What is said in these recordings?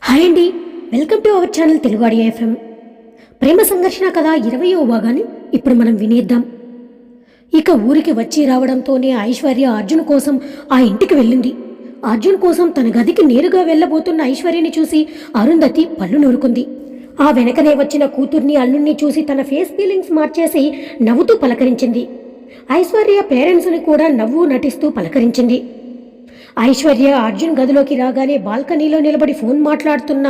Hi అండి, welcome to our channel Telugu audio FM. ప్రేమ సంఘర్షణ కథ 20వ భాగాన్ని ఇప్పుడు మనం వినేద్దాం. ఇక ఊరికి వచ్చి రావడంతోనే ఐశ్వర్య అర్జున్ కోసం ఆ ఇంటికి వెళ్ళింది. అర్జున్ కోసం తన గదికి నేరుగా వెళ్ళబోతున్న ఐశ్వర్యని చూసి అరుంధతి పళ్ళు నూరుకుంది. ఆ వెనకనే వచ్చిన కూతుర్ని అల్లుణ్ణి చూసి తన ఫేస్ ఫీలింగ్స్ మార్చేసి నవ్వుతూ పలకరించింది. ఐశ్వర్య పేరెంట్స్ని కూడా నవ్వు నటిస్తూ పలకరించింది. ఐశ్వర్య అర్జున్ గదిలోకి రాగానే బాల్కనీలో నిలబడి ఫోన్ మాట్లాడుతున్న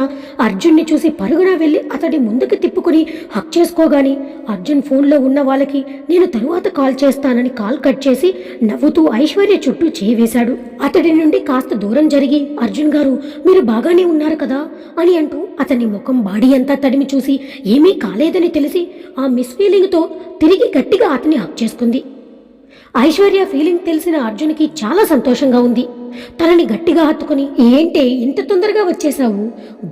అర్జున్ని చూసి పరుగున వెళ్ళి అతడి ముందుకు తిప్పుకుని హక్ చేసుకోగానే అర్జున్ ఫోన్లో ఉన్న వాళ్ళకి నేను తరువాత కాల్ చేస్తానని కాల్ కట్ చేసి నవ్వుతూ ఐశ్వర్య చుట్టూ చేయి వేశాడు. అతడి నుండి కాస్త దూరం జరిగి అర్జున్ గారు మీరు బాగానే ఉన్నారు కదా అని అంటూ అతని ముఖం బాడీ అంతా తడిమి చూసి ఏమీ కాలేదని తెలిసి ఆ మిస్ ఫీలింగ్తో తిరిగి గట్టిగా అతన్ని హక్ చేసుకుంది. ఐశ్వర్య ఫీలింగ్ తెలిసిన అర్జున్కి చాలా సంతోషంగా ఉంది. తనని గట్టిగా హత్తుకుని ఏంటే ఇంత తొందరగా వచ్చేశావు,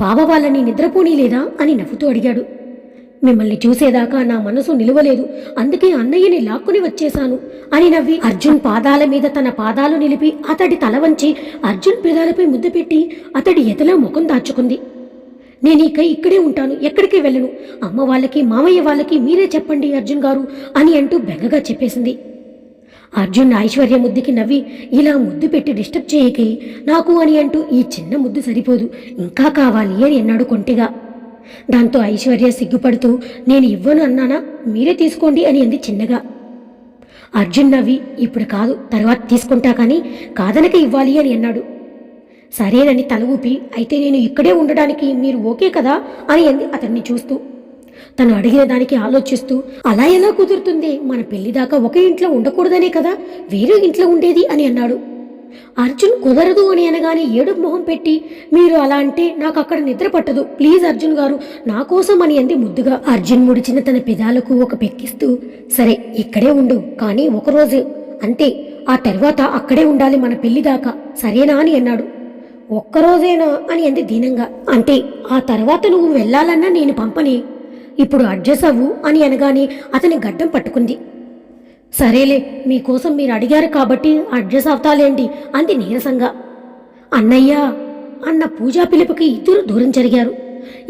బావ వాళ్ళని నిద్రపోనీ లేదా అని నవ్వుతూ అడిగాడు. మిమ్మల్ని చూసేదాకా నా మనసు నిలవలేదు, అందుకే అన్నయ్యని లాక్కుని వచ్చేశాను అని నవ్వి అర్జున్ పాదాల మీద తన పాదాలు నిలిపి అతడి తల వంచి అర్జున్ పెదాలపై ముద్దు పెట్టి అతడి ఎదలా ముఖం దాచుకుంది. నేనిక ఇక్కడే ఉంటాను, ఎక్కడికి వెళ్ళను, అమ్మ వాళ్ళకి మామయ్య వాళ్ళకి మీరే చెప్పండి అర్జున్ గారు అని అంటూ బెంగగా చెప్పేసింది. అర్జున్ ఐశ్వర్య ముద్దుకి నవ్వి ఇలా ముద్దు పెట్టి డిస్టర్బ్ చేయకి నాకు అని అంటూ ఈ చిన్న ముద్దు సరిపోదు, ఇంకా కావాలి అని అన్నాడు కొంటిగా. దాంతో ఐశ్వర్య సిగ్గుపడుతూ నేను ఇవ్వను అన్నానా, మీరే తీసుకోండి అని అంది చిన్నగా. అర్జున్ నవ్వి ఇప్పుడు కాదు తర్వాత తీసుకుంటా కానీ కాదనక ఇవ్వాలి అని అన్నాడు. సరేనని తల ఊపి అయితే నేను ఇక్కడే ఉండడానికి మీరు ఓకే కదా అని అంది అతన్ని చూస్తూ. తను అడిగిన దానికి ఆలోచిస్తూ అలా ఎలా కుదురుతుంది, మన పెళ్లిదాకా ఒకే ఇంట్లో ఉండకూడదనే కదా వేరే ఇంట్లో ఉండేది అని అన్నాడు. అర్జున్ కుదరదు అని అనగానే ఏడుపు మొహం పెట్టి మీరు అలా అంటే నాకు అక్కడ నిద్ర పట్టదు, ప్లీజ్ అర్జున్ గారు నా కోసం అని అంది ముద్దుగా. అర్జున్ ముడిచిన తన పెదాలకు ఒక పెక్కిస్తూ సరే ఇక్కడే ఉండు కానీ ఒకరోజు అంతే, ఆ తర్వాత అక్కడే ఉండాలి మన పెళ్లిదాకా సరేనా అని అన్నాడు. ఒక్కరోజేనా అని అంది దీనంగా. అంటే ఆ తర్వాత నువ్వు వెళ్ళాలన్నా నేను పంపని, ఇప్పుడు అడ్జస్ట్ అవ్వు అని అనగానే అతని గడ్డం పట్టుకుంది. సరేలే మీకోసం మీరు అడిగారు కాబట్టి అడ్జస్ట్ అవుతాలేండి అంది నీరసంగా. అన్నయ్య అన్న పూజా పిలుపుకి ఇద్దరు దూరం జరిగారు.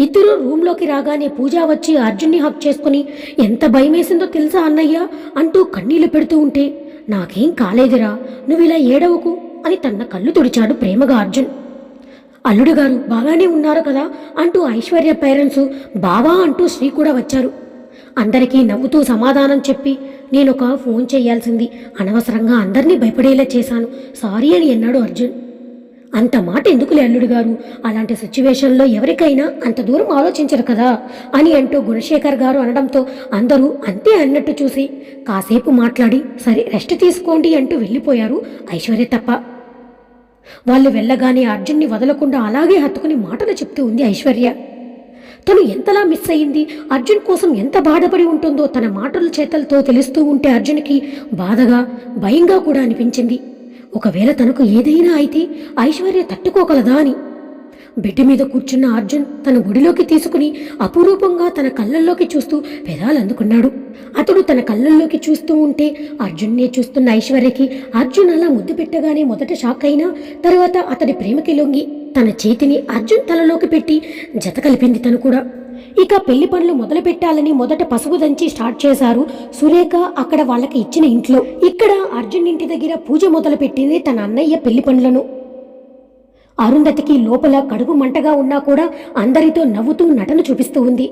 ఇద్దరు రూంలోకి రాగానే పూజ వచ్చి అర్జున్ని హక్ చేసుకుని ఎంత భయమేసిందో తెలుసా అన్నయ్య అంటూ కన్నీళ్లు పెడుతూ ఉంటే నాకేం కాలేదురా నువ్వు ఇలా ఏడవకు అని తన కళ్ళు తుడిచాడు ప్రేమగా అర్జున్. అల్లుడు గారు బాగానే ఉన్నారు కదా అంటూ ఐశ్వర్య పేరెంట్స్ బావా అంటూ శ్రీ కూడా వచ్చారు. అందరికీ నవ్వుతూ సమాధానం చెప్పి నేనొక ఫోన్ చేయాల్సింది, అనవసరంగా అందరినీ భయపడేలా చేశాను, సారీ అని అన్నాడు అర్జున్. అంత మాట ఎందుకులే అల్లుడు గారు, అలాంటి సిచ్యువేషన్లో ఎవరికైనా అంత దూరం ఆలోచించరు కదా అని అంటూ గుణశేఖర్ గారు అనడంతో అందరూ అంతే అన్నట్టు చూసి కాసేపు మాట్లాడి సరే రెస్ట్ తీసుకోండి అంటూ వెళ్ళిపోయారు ఐశ్వర్య తప్ప. వాళ్ళు వెళ్ళగానే అర్జున్ని వదలకుండా అలాగే హత్తుకుని మాటలు చెప్తూ ఉంది ఐశ్వర్య. తను ఎంతలా మిస్ అయ్యింది, అర్జున్ కోసం ఎంత బాధపడి ఉంటుందో తన మాటల చేతలతో తెలుస్తూ ఉంటే అర్జున్కి బాధగా భయంగా కూడా అనిపించింది. ఒకవేళ తనకు ఏదైనా అయితే ఐశ్వర్య తట్టుకోగలదా అని. బెడ్ మీద కూర్చున్న అర్జున్ తన ఒడిలోకి తీసుకుని అపురూపంగా తన కళ్ళల్లోకి చూస్తూ పెదాలు అందుకున్నాడు. అతడు తన కళ్ళల్లోకి చూస్తూ ఉంటే అర్జున్నే చూస్తున్న ఐశ్వర్యకి అర్జున్ అలా ముద్దు పెట్టగానే మొదట షాక్ అయినా తర్వాత అతడి ప్రేమకి లొంగి తన చేతిని అర్జున్ తలలోకి పెట్టి జత కలిపింది తను కూడా. ఇక పెళ్లి పనులు మొదలు పెట్టాలని మొదట పసుపు దంచి స్టార్ట్ చేశారు సురేఖ అక్కడ వాళ్ళకి ఇచ్చిన ఇంట్లో. ఇక్కడ అర్జున్ ఇంటి దగ్గర పూజ మొదలు పెట్టింది తన అన్నయ్య పెళ్లి పనులను. అరుంధతికి లోపల కడుపు మంటగా ఉన్నా కూడా అందరితో నవ్వుతూ నటన చూపిస్తూ ఉంది.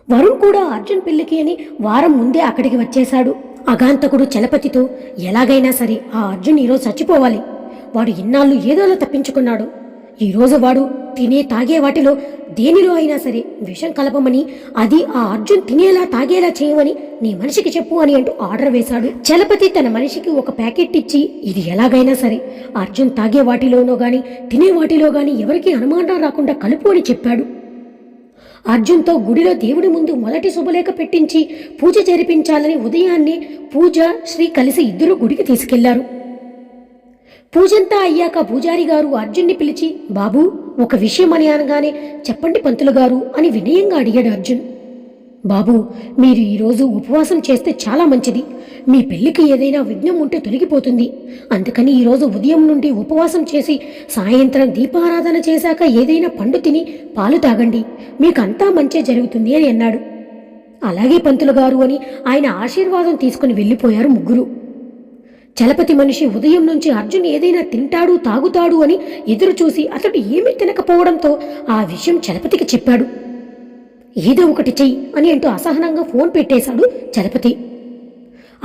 వరుణ్ కూడా అర్జున్ పెళ్లికి అని వారం ముందే అక్కడికి వచ్చేశాడు. అగాంతకుడు చలపతితో ఎలాగైనా సరే ఆ అర్జున్ ఈరోజు చచ్చిపోవాలి, వాడు ఇన్నాళ్ళు ఏదోలా తప్పించుకున్నాడు, ఈరోజు వాడు తినే తాగే వాటిలో దేనిలో అయినా సరే విషం కలపమని, అది ఆ అర్జున్ తినేలా తాగేలా చేయమని నీ మనిషికి చెప్పు అని అంటూ ఆర్డర్ వేశాడు. చలపతి తన మనిషికి ఒక ప్యాకెట్ ఇచ్చి ఇది ఎలాగైనా సరే అర్జున్ తాగే వాటిలోనో గాని తినే వాటిలో గాని ఎవరికీ అనుమానం రాకుండా కలుపు అని చెప్పాడు. అర్జున్తో గుడిలో దేవుడి ముందు మొదటి శుభలేఖ పెట్టించి పూజ జరిపించాలని ఉదయాన్నే పూజ శ్రీ కలిసి ఇద్దరు గుడికి తీసుకెళ్లారు. పూజంతా అయ్యాక పూజారి గారు అర్జున్ని పిలిచి బాబూ ఒక విషయం అని అనగానే చెప్పండి పంతులు గారు అని వినయంగా అడిగాడు అర్జున్. బాబూ, మీరు ఈరోజు ఉపవాసం చేస్తే చాలా మంచిది. మీ పెళ్లికి ఏదైనా విఘ్నం ఉంటే తొలగిపోతుంది. అందుకని ఈరోజు ఉదయం నుండి ఉపవాసం చేసి సాయంత్రం దీపారాధన చేశాక ఏదైనా పండు తిని పాలు తాగండి. మీకంతా మంచే జరుగుతుంది అని అన్నాడు. అలాగే పంతులు గారు అని ఆయన ఆశీర్వాదం తీసుకుని వెళ్ళిపోయారు ముగ్గురు. చలపతి మనిషి ఉదయం నుంచి అర్జున్ ఏదైనా తింటాడు తాగుతాడు అని ఎదురు చూసి అతడు ఏమీ తినకపోవడంతో ఆ విషయం చలపతికి చెప్పాడు. ఏదో ఒకటి చెయ్యి అని అంటూ అసహనంగా ఫోన్ పెట్టేశాడు చలపతి.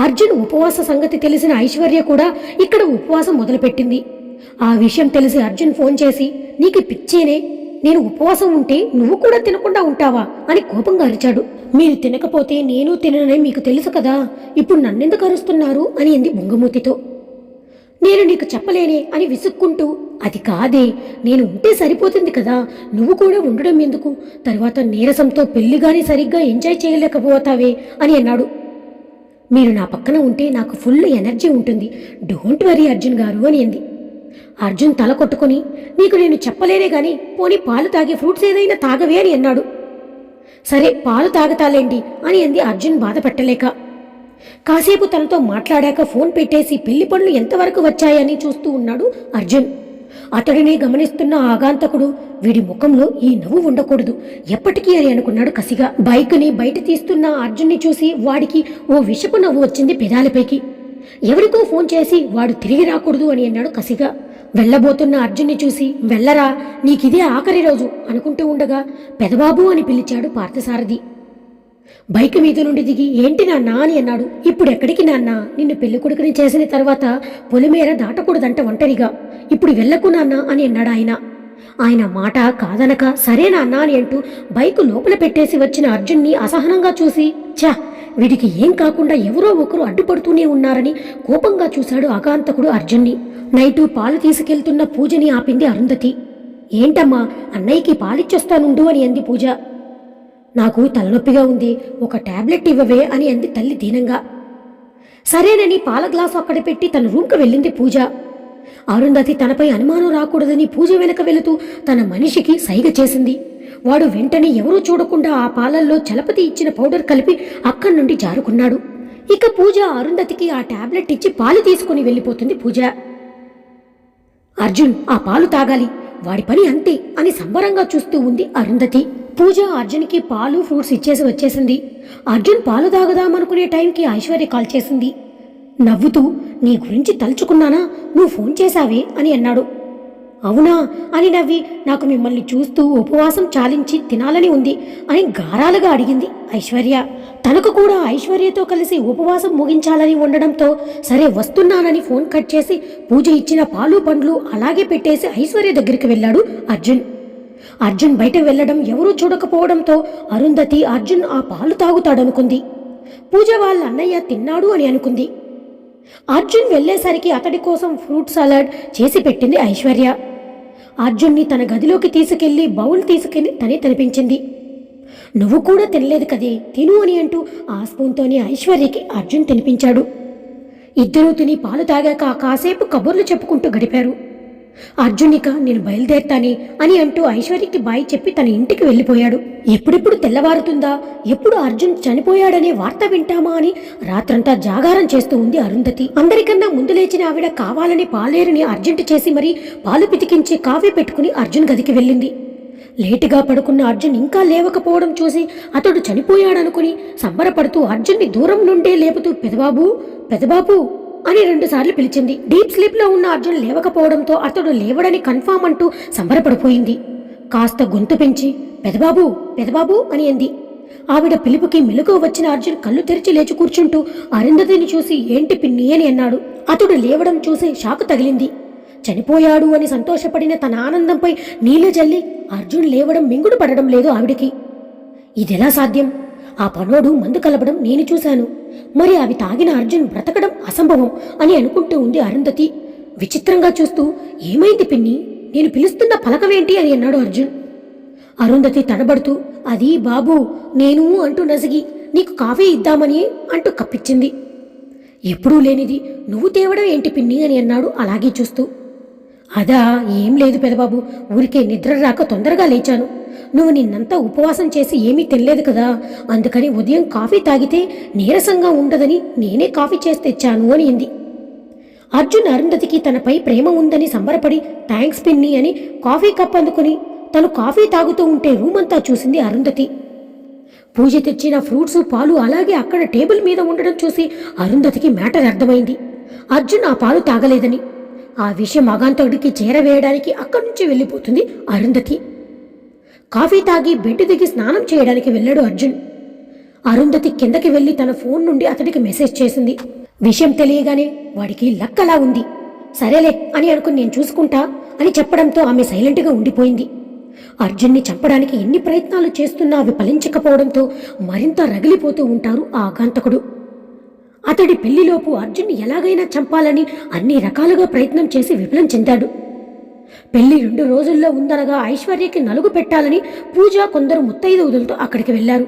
అర్జున్ ఉపవాస సంగతి తెలిసిన ఐశ్వర్య కూడా ఇక్కడ ఉపవాసం మొదలుపెట్టింది. ఆ విషయం తెలిసి అర్జున్ ఫోన్ చేసి, నీకు పిచ్చేనే, నేను ఉపవాసం ఉంటే నువ్వు కూడా తినకుండా ఉంటావా అని కోపంగా అరిచాడు. మీరు తినకపోతే నేను తిననని మీకు తెలుసు కదా, ఇప్పుడు నన్నెందుకు అరుస్తున్నారు అని అంది బొంగమూతితో. నేను నీకు చెప్పలేనే అని విసుక్కుంటూ, అది కాదే, నేను ఉంటే సరిపోతుంది కదా, నువ్వు కూడా ఉండడం ఎందుకు, తర్వాత నీరసంతో పెళ్లిగాని సరిగ్గా ఎంజాయ్ చేయలేకపోతావే అని అన్నాడు. మీరు నా పక్కన ఉంటే నాకు ఫుల్ ఎనర్జీ ఉంటుంది, డోంట్ వరీ అర్జున్ గారు అని అంది. అర్జున్ తల కొట్టుకుని, నీకు నేను చెప్పలేనే గాని పోనీ పాలు తాగే ఫ్రూట్స్ ఏదైనా తాగవే అని అన్నాడు. సరే పాలు తాగతాలేండి అని అంది అర్జున్ బాధ పెట్టలేక. కాసేపు తనతో మాట్లాడాక ఫోన్ పెట్టేసి పెళ్లి పనులు ఎంతవరకు వచ్చాయని చూస్తూ ఉన్నాడు అర్జున్. అతడిని గమనిస్తున్న ఆగాంతకుడు, వీడి ముఖంలో ఈ నవ్వు ఉండకూడదు ఎప్పటికీ అని అనుకున్నాడు కసిగా. బైక్ని బయట తీస్తున్న అర్జున్ని చూసి వాడికి ఓ విషపు నవ్వు వచ్చింది పెదాలపైకి. ఎవరికో ఫోన్ చేసి వాడు తిరిగి రాకూడదు అని అన్నాడు కసిగా. వెళ్లబోతున్న అర్జున్ని చూసి, వెళ్ళరా, నీకిదే ఆఖరి రోజు అనుకుంటూ ఉండగా పెదబాబు అని పిలిచాడు పార్థసారథి. బైక్ మీద నుండి దిగి, ఏంటి నాన్నా అని అన్నాడు. ఇప్పుడు ఎక్కడికి నాన్నా, నిన్ను పెళ్లి కొడుకుని చేసిన తర్వాత పొలిమేర దాటకూడదంట ఒంటరిగా, ఇప్పుడు వెళ్ళకు నాన్నా అని అన్నాడు ఆయన. ఆయన మాట కాదనక సరే నాన్నా అని అంటూ బైకు లోపల పెట్టేసి వచ్చిన అర్జున్ని అసహనంగా చూసి, ఛా, వీడికి ఏం కాకుండా ఎవరో ఒకరు అడ్డుపడుతూనే ఉన్నారని కోపంగా చూశాడు ఆకాంతకుడు అర్జున్ని. నైటు పాలు తీసుకెళ్తున్న పూజని ఆపింది అరుంధతి. ఏంటమ్మా, అన్నయ్యకి పాలిచ్చొస్తానుండు అని అంది పూజ. నాకు తలనొప్పిగా ఉంది, ఒక టాబ్లెట్ ఇవ్వవే అని అంది తల్లి దీనంగా. సరేనని పాల గ్లాసు అక్కడ పెట్టి తన రూమ్కి వెళ్ళింది పూజ. అరుంధతి తనపై అనుమానం రాకూడదని పూజ వెనక వెళుతూ తన మనిషికి సైగ చేసింది. వాడు వెంటనే ఎవరూ చూడకుండా ఆ పాలల్లో చలపతి ఇచ్చిన పౌడర్ కలిపి అక్కడి నుండి జారుకున్నాడు. ఇక పూజ అరుంధతికి ఆ టాబ్లెట్ ఇచ్చి పాలు తీసుకుని వెళ్ళిపోతుంది పూజ. అర్జున్ ఆ పాలు తాగాలి, వాడి పని అంతే అని సంబరంగా చూస్తూ ఉంది అరుంధతి. పూజ అర్జున్కి పాలు ఫ్రూట్స్ ఇచ్చేసి వచ్చేసింది. అర్జున్ పాలు తాగుదామనుకునే టైంకి ఐశ్వర్య కాల్ చేసింది. నవ్వుతూ, నీ గురించి తలుచుకున్నానా, నువ్వు ఫోన్ చేశావే అని అన్నాడు. అవునా అని నవ్వి, నాకు మిమ్మల్ని చూస్తూ ఉపవాసం చాలించి తినాలని ఉంది అని గారాలుగా అడిగింది ఐశ్వర్య. తనకు కూడా ఐశ్వర్యతో కలిసి ఉపవాసం ముగించాలని ఉండడంతో సరే వస్తున్నానని ఫోన్ కట్ చేసి పూజ ఇచ్చిన పాలు పండ్లు అలాగే పెట్టేసి ఐశ్వర్య దగ్గరికి వెళ్ళాడు అర్జున్. అర్జున్ బయట వెళ్లడం ఎవరూ చూడకపోవడంతో అరుంధతి అర్జున్ ఆ పాలు తాగుతాడనుకుంది. పూజ వాళ్ళ అన్నయ్య తిన్నాడు అని అనుకుంది. అర్జున్ వెళ్లేసరికి అతడి కోసం ఫ్రూట్ సలాడ్ చేసి పెట్టింది ఐశ్వర్య. అర్జున్ని తన గదిలోకి తీసుకెళ్లి బౌల్ తీసుకెళ్లి తనే తినిపించింది. నువ్వు కూడా తినలేదు కదే, తిను అని అంటూ ఆ స్పూన్తోనే ఐశ్వర్యకి అర్జున్ తినిపించాడు. ఇద్దరూ తిని పాలు తాగాక కాసేపు కబుర్లు చెప్పుకుంటూ గడిపారు. అర్జునిక నేను బయలుదేరుతానే అని అంటూ ఐశ్వర్యకి బాయ్ చెప్పి తన ఇంటికి వెళ్ళిపోయాడు. ఎప్పుడెప్పుడు తెల్లవారుతుందా, ఎప్పుడు అర్జున్ చనిపోయాడనే వార్త వింటామా అని రాత్రంతా జాగారం చేస్తూ ఉంది అరుంధతి. అందరికన్నా ముందు లేచిన ఆవిడ కావాలని పాలేరుని అర్జెంట్ చేసి మరీ పాలు పితికించి కాఫీ పెట్టుకుని అర్జున్ గదికి వెళ్ళింది. లేటుగా పడుకున్న అర్జున్ ఇంకా లేవకపోవడం చూసి అతడు చనిపోయాడనుకుని సంబరపడుతూ అర్జున్ని దూరం నుండే లేపుతూ పెదబాబు పెదబాబు అని 2 సార్లు పిలిచింది. డీప్ స్లీప్ లో ఉన్న అర్జున్ లేవకపోవడంతో అతడు లేవడని కన్ఫామ్ అంటూ సంబరపడిపోయింది. కాస్త గొంతు పెంచి పెదబాబు పెదబాబు అని అంది. ఆవిడ పిలుపుకి మెలకువ వచ్చిన అర్జున్ కళ్ళు తెరిచి లేచి కూర్చుంటూ అరుంధతిని చూసి ఏంటి పిన్ని అని అన్నాడు. అతడు లేవడం చూసి షాకు తగిలింది. చనిపోయాడు అని సంతోషపడిన తన ఆనందంపై నీళ్లు జల్లి అర్జున్ లేవడం మింగుడు పడడం లేదు ఆవిడికి. ఇదెలా సాధ్యం? ఆ పనోడు మందు కలపడం నేను చూశాను, మరి అవి తాగిన అర్జున్ బ్రతకడం అసంభవం అని అనుకుంటూ ఉంది అరుంధతి విచిత్రంగా చూస్తూ. ఏమైంది పిన్ని, నేను పిలుస్తున్న పలకవేంటి అని అన్నాడు అర్జున్. అరుంధతి తడబడుతూ, అది బాబు నేను అంటూ నసిగి నీకు కాఫీ ఇద్దామని అంటూ కప్పించింది. ఎప్పుడూ లేనిది నువ్వు తేవడం ఏంటి పిన్ని అని అన్నాడు అలాగే చూస్తూ. అదా, ఏం లేదు పెదబాబు, ఊరికే నిద్ర రాక తొందరగా లేచాను. నువ్వు నిన్నంతా ఉపవాసం చేసి ఏమీ తినలేదు కదా, అందుకని ఉదయం కాఫీ తాగితే నీరసంగా ఉండదని నేనే కాఫీ చేసి తెచ్చాను అనింది. అర్జున్ అరుంధతికి తనపై ప్రేమ ఉందని సంబరపడి థ్యాంక్స్ పిన్ని అని కాఫీ కప్ అందుకుని తను కాఫీ తాగుతూ ఉంటే రూమంతా చూసింది అరుంధతి. పూజ తెచ్చిన ఫ్రూట్స్ పాలు అలాగే అక్కడ టేబుల్ మీద ఉండడం చూసి అరుంధతికి మ్యాటర్ అర్థమైంది. అర్జున్ ఆ పాలు తాగలేదని. ఆ విషయం ఆగంతకుడికి చేరవేయడానికి అక్కడి నుంచి వెళ్ళిపోతుంది అరుంధతి. కాఫీ తాగి బెడ్ దిగి స్నానం చేయడానికి వెళ్ళాడు అర్జున్. అరుంధతి కిందకి వెళ్ళి తన ఫోన్ నుండి అతడికి మెసేజ్ చేసింది. విషయం తెలియగానే వాడికి లక్కలా ఉంది. సరేలే అని అనుకుని నేను చూసుకుంటా అని చెప్పడంతో ఆమె సైలెంట్గా ఉండిపోయింది. అర్జున్ని చంపడానికి ఎన్ని ప్రయత్నాలు చేస్తున్నా అవి ఫలించకపోవడంతో మరింత రగిలిపోతూ ఉంటారు ఆ ఆగంతకుడు. అతడి పెళ్లిలోపు అర్జున్ని ఎలాగైనా చంపాలని అన్ని రకాలుగా ప్రయత్నం చేసి విఫలం చెందాడు. పెళ్లి 2 రోజుల్లో ఉందనగా ఐశ్వర్యకి నలుగు పెట్టాలని పూజ కొందరు ముత్తైదువులతో అక్కడికి వెళ్లారు.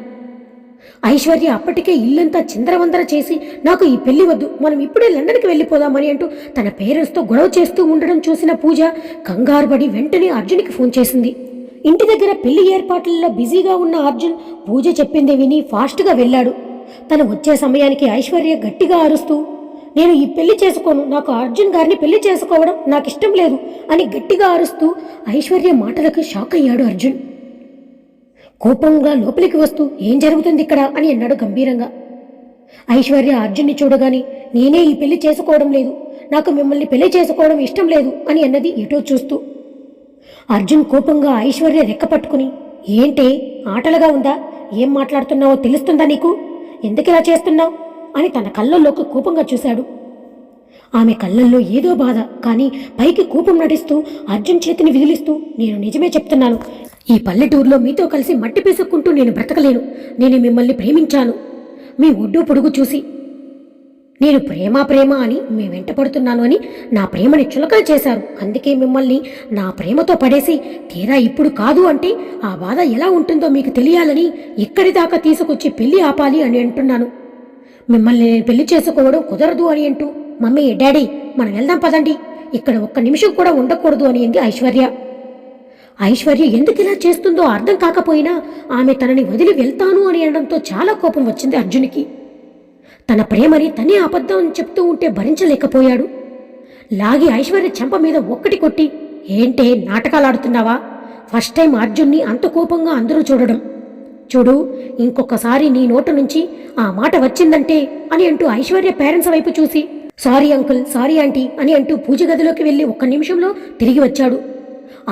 ఐశ్వర్య అప్పటికే ఇల్లంతా చిందరవందర చేసి నాకు ఈ పెళ్లి వద్దు, మనం ఇప్పుడే లండన్కి వెళ్ళిపోదామని అంటూ తన పేరెంట్స్తో గొడవ చేస్తూ ఉండడం చూసిన పూజ కంగారుపడి వెంటనే అర్జున్కి ఫోన్ చేసింది. ఇంటి దగ్గర పెళ్లి ఏర్పాట్లలో బిజీగా ఉన్న అర్జున్ పూజ చెప్పింది విని ఫాస్ట్గా వెళ్ళాడు. తను వచ్చే సమయానికి ఐశ్వర్య గట్టిగా అరుస్తూ నేను ఈ పెళ్లి చేసుకోను, నాకు అర్జున్ గారిని పెళ్లి చేసుకోవడం నాకు ఇష్టం లేదు అని గట్టిగా అరుస్తూ ఐశ్వర్య మాటలకు షాక్ అయ్యాడు అర్జున్. కోపంగా లోపలికి వస్తూ ఏం జరుగుతుంది ఇక్కడ అని అన్నాడు గంభీరంగా. ఐశ్వర్య అర్జున్ని చూడగానే నేనే ఈ పెళ్లి చేసుకోవడం లేదు, నాకు మిమ్మల్ని పెళ్లి చేసుకోవడం ఇష్టం లేదు అని అన్నది ఎటో చూస్తూ. అర్జున్ కోపంగా ఐశ్వర్య రెక్క పట్టుకుని ఏంటే ఆటలుగా ఉందా, ఏం మాట్లాడుతున్నావో తెలుస్తుందా నీకు, ఎందుకిలా చేస్తున్నావు అని తన కళ్ళల్లోకి కోపంగా చూశాడు. ఆమె కళ్ళల్లో ఏదో బాధ, కానీ పైకి కోపం నటిస్తూ అర్జున్ చేతిని విదిలిస్తూ నేను నిజమే చెప్తున్నాను, ఈ పల్లెటూరులో మీతో కలిసి మట్టి పీసుక్కుంటూ నేను బ్రతకలేను, నేను మిమ్మల్ని ప్రేమించాను, మీ ఒడ్డు పొడుగు చూసి నేను ప్రేమ అని మీ వెంట పడుతున్నాను అని నా ప్రేమని చులకన చేశారు, అందుకే మిమ్మల్ని నా ప్రేమతో పడేసి తీరా ఇప్పుడు కాదు అంటే ఆ బాధ ఎలా ఉంటుందో మీకు తెలియాలని ఇక్కడి దాకా తీసుకొచ్చి పెళ్లి ఆపాలి అని అంటున్నాను. మిమ్మల్ని నేను పెళ్లి చేసుకోవడం కుదరదు అని అంటూ మమ్మీ డాడీ మనం వెళ్దాం పదండి, ఇక్కడ ఒక్క నిమిషం కూడా ఉండకూడదు అని అంది ఐశ్వర్య. ఐశ్వర్య ఎందుకు ఇలా చేస్తుందో అర్థం కాకపోయినా ఆమె తనని వదిలి వెళ్తాను అని అనడంతో చాలా కోపం వచ్చింది అర్జునికి. తన ప్రేమని తనే అబద్ధం చెప్తూ ఉంటే భరించలేకపోయాడు. లాగి ఐశ్వర్య చెంప మీద ఒక్కటి కొట్టి ఏంటే నాటకాలాడుతున్నావా, ఫస్ట్ టైం అర్జున్ని అంత కోపంగా అందరూ చూడడం, చూడు ఇంకొకసారి నీ నోటు నుంచి ఆ మాట వచ్చిందంటే అని అంటూ ఐశ్వర్య పేరెంట్స్ వైపు చూసి సారీ అంకుల్, సారీ ఆంటీ అని అంటూ పూజ గదిలోకి వెళ్ళి 1 నిమిషంలో తిరిగి వచ్చాడు.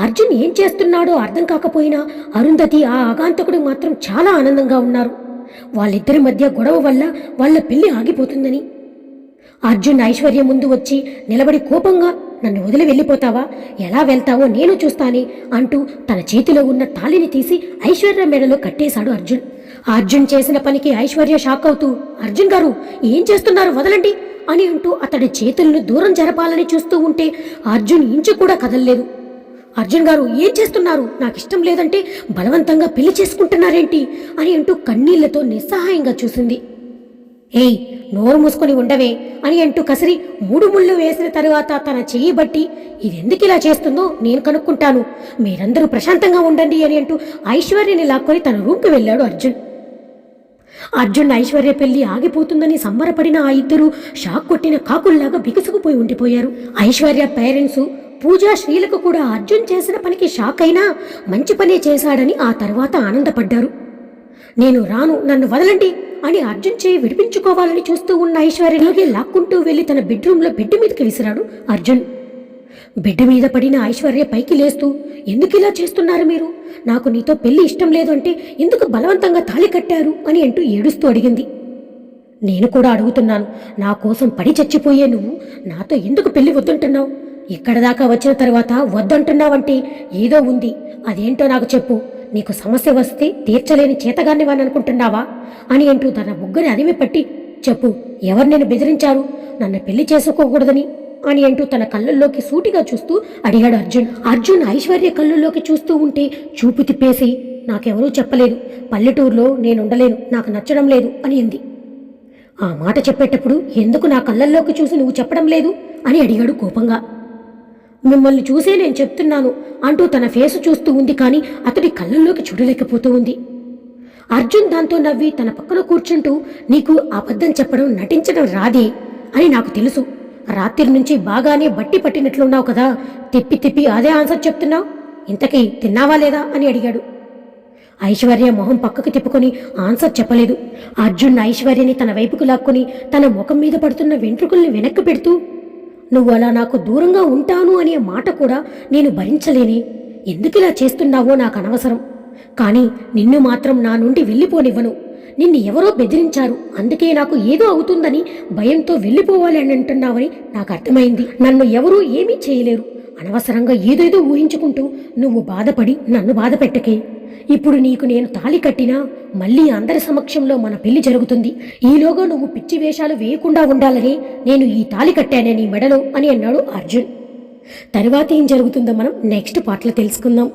అర్జున్ ఏం చేస్తున్నాడో అర్థం కాకపోయినా అరుంధతి ఆ ఆగంతకుడు మాత్రం చాలా ఆనందంగా ఉన్నారు. వాళ్ళిద్దరి మధ్య గొడవ వల్ల వాళ్ళ పెళ్లి ఆగిపోతుందని. అర్జున్ ఐశ్వర్య ముందు వచ్చి నిలబడి కోపంగా నన్ను వదిలి వెళ్ళిపోతావా, ఎలా వెళ్తావో నేను చూస్తానే అంటూ తన చేతిలో ఉన్న తాళిని తీసి ఐశ్వర్య మెడలో కట్టేశాడు అర్జున్. అర్జున్ చేసిన పనికి ఐశ్వర్య షాక్ అవుతూ అర్జున్ గారు ఏం చేస్తున్నారు, వదలండి అని అంటూ అతడి చేతులను దూరం జరపాలని చూస్తూ ఉంటే అర్జున్ ఇంచు కూడా కదల్లేదు. అర్జున్ గారు ఏం చేస్తున్నారు, నాకు ఇష్టం లేదంటే బలవంతంగా పెళ్లి చేసుకుంటున్నారేంటి అని అంటూ కన్నీళ్లతో నిస్సహాయంగా చూసింది. ఏయ్ నోరు మూసుకొని ఉండవే అని అంటూ కసిరి 3 ముళ్ళు వేసిన తరువాత తన చెయ్యి బట్టి ఇదెందుకు ఇలా చేస్తుందో నేను కనుక్కుంటాను, మీరందరూ ప్రశాంతంగా ఉండండి అని అంటూ ఐశ్వర్యని లాక్కొని తన రూమ్కి వెళ్ళాడు అర్జున్. అర్జున్ ఐశ్వర్య పెళ్లి ఆగిపోతుందని సంబరపడిన ఆ ఇద్దరు షాక్ కొట్టిన కాకుల్లాగా బిగుసుకుపోయి ఉండిపోయారు. ఐశ్వర్య పేరెంట్స్ పూజా శ్రీలకు కూడా అర్జున్ చేసిన పనికి షాక్ అయినా మంచి పనే చేశాడని ఆ తర్వాత ఆనందపడ్డారు. నేను రాను, నన్ను వదలండి అని అర్జున్ చేయి విడిపించుకోవాలని చూస్తూ ఉన్న ఐశ్వర్యలోకి లాక్కుంటూ వెళ్లి తన బెడ్రూమ్లో బెడ్ మీదకి విసిరాడు అర్జున్. బెడ్ మీద పడిన ఐశ్వర్య పైకి లేస్తూ ఎందుకు ఇలా చేస్తున్నారు మీరు, నాకు నీతో పెళ్లి ఇష్టం లేదు అంటే ఎందుకు బలవంతంగా తాళి కట్టారు అని అంటూ ఏడుస్తూ అడిగింది. నేను కూడా అడుగుతున్నాను, నా కోసం పడి చచ్చిపోయే నువ్వు నాతో ఎందుకు పెళ్లి వద్దంటున్నావు, ఇక్కడ దాకా వచ్చిన తర్వాత వద్దంటున్నావంటే ఏదో ఉంది, అదేంటో నాకు చెప్పు, నీకు సమస్య వస్తే తీర్చలేని చేతగానివాని అనుకుంటున్నావా అని అంటూ తన బుగ్గని అదిమి పట్టి చెప్పు, ఎవరు నేను బెదిరించారు నన్ను పెళ్లి చేసుకోకూడదని అని అంటూ తన కళ్ళల్లోకి సూటిగా చూస్తూ అడిగాడు అర్జున్. అర్జున్ ఐశ్వర్య కళ్ళల్లోకి చూస్తూ ఉంటే చూపు తిప్పేసి నాకెవరూ చెప్పలేదు, పల్లెటూరులో నేనుండలేను, నాకు నచ్చడం లేదు అని అంది. ఆ మాట చెప్పేటప్పుడు ఎందుకు నా కళ్ళల్లోకి చూసి నువ్వు చెప్పడం లేదు అని అడిగాడు కోపంగా. మిమ్మల్ని చూసే నేను చెప్తున్నాను అంటూ తన ఫేసు చూస్తూ ఉంది, కానీ అతడి కళ్ళల్లోకి చూడలేకపోతూ ఉంది. అర్జున్ దాంతో నవ్వి తన పక్కన కూర్చుంటూ, నీకు అబద్ధం చెప్పడం, నటించడం రాదే అని నాకు తెలుసు. రాత్రి నుంచి బాగానే బట్టి పట్టినట్లున్నావు కదా, తిప్పి తిప్పి అదే ఆన్సర్ చెప్తున్నావు. ఇంతకీ తిన్నావా లేదా అని అడిగాడు. ఐశ్వర్య మొహం పక్కకు తిప్పుకొని ఆన్సర్ చెప్పలేదు. అర్జున్ ఐశ్వర్యని తన వైపుకు లాక్కొని తన ముఖం మీద పడుతున్న వెంట్రుకల్ని వెనక్కి పెడుతూ, నువ్వు అలా నాకు దూరంగా ఉంటాను అనే మాట కూడా నేను భరించలేనే. ఎందుకిలా చేస్తున్నావో నాకు అనవసరం. కానీ నిన్ను మాత్రం నా నుండి వెళ్ళిపోనివ్వను. నిన్ను ఎవరో బెదిరించారు, అందుకే నాకు ఏదో అవుతుందని భయంతో వెళ్ళిపోవాలి అని అంటున్నావని నాకు అర్థమైంది. నన్ను ఎవరూ ఏమీ చేయలేరు. అనవసరంగా ఏదేదో ఊహించుకుంటూ నువ్వు బాధపడి నన్ను బాధ పెట్టకే. ఇప్పుడు నీకు నేను తాళి కట్టినా మళ్ళీ అందరి సమక్షంలో మన పెళ్లి జరుగుతుంది. ఈలోగా నువ్వు పిచ్చి వేషాలు వేయకుండా ఉండాలని నేను ఈ తాళి కట్టానే నీ మెడలో అని అన్నాడు అర్జున్. తరువాత ఏం జరుగుతుందో మనం నెక్స్ట్ పార్ట్లో తెలుసుకుందాం.